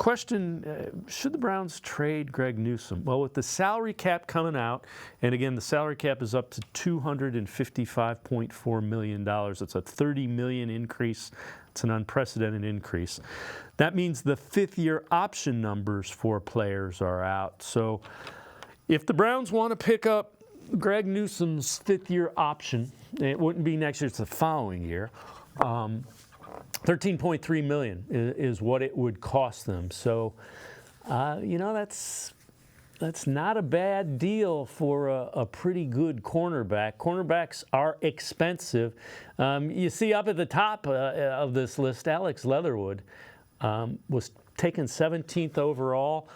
question, should the Browns trade Greg Newsome? Well, with the salary cap coming out, and again, the salary cap is up to $255.4 million. It's a $30 million increase. It's an unprecedented increase. That means the fifth-year option numbers for players are out. So if the Browns want to pick up Greg Newsome's fifth-year option, it wouldn't be next year, it's the following year, $13.3 million is what it would cost them. So, that's not a bad deal for a pretty good cornerback. Cornerbacks are expensive. You see up at the top of this list, Alex Leatherwood was taken 17th overall.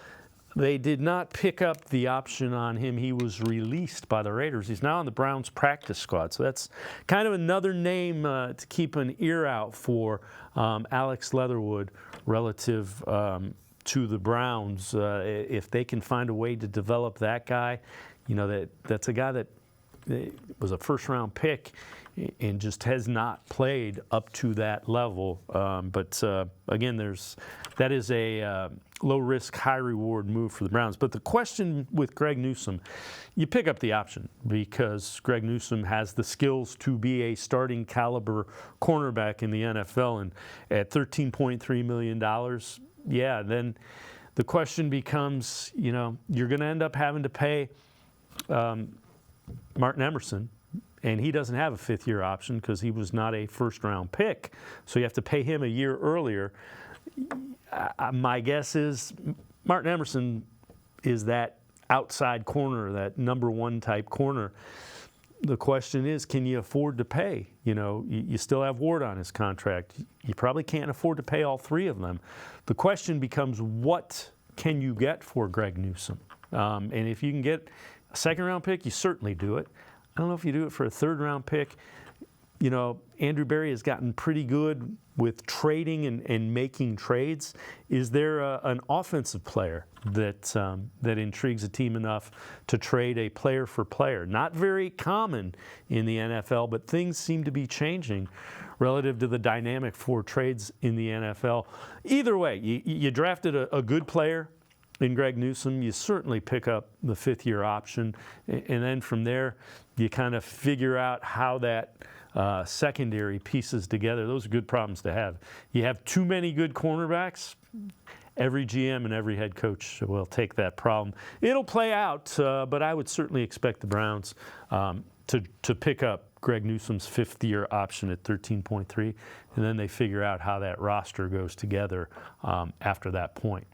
They did not pick up the option on him. He was released by the Raiders. He's now on the Browns practice squad. So that's kind of another name to keep an ear out for, Alex Leatherwood, relative to the Browns. If they can find a way to develop that guy, that's a guy that was a first-round pick and just has not played up to that level. But again, that is a low-risk, high-reward move for the Browns. But the question with Greg Newsome, you pick up the option because Greg Newsome has the skills to be a starting caliber cornerback in the NFL. And at $13.3 million, yeah, then the question becomes, you're going to end up having to pay Martin Emerson, and he doesn't have a fifth-year option because he was not a first-round pick. So you have to pay him a year earlier. My guess is Martin Emerson is that outside corner, that number one type corner. The question is, can you afford to pay? You still have Ward on his contract. You probably can't afford to pay all three of them. The question becomes, what can you get for Greg Newsome? And if you can get a second-round pick, you certainly do it. I don't know if you do it for a third-round pick. Andrew Berry has gotten pretty good with trading and making trades. Is there an offensive player that intrigues a team enough to trade a player for player? Not very common in the NFL, but things seem to be changing relative to the dynamic for trades in the NFL. Either way, you drafted a good player in Greg Newsome. You certainly pick up the fifth-year option, and then from there, you kind of figure out how that secondary pieces together. Those are good problems to have. You have too many good cornerbacks, every GM and every head coach will take that problem. It'll play out, but I would certainly expect the Browns to pick up Greg Newsome's fifth-year option at 13.3, and then they figure out how that roster goes together after that point.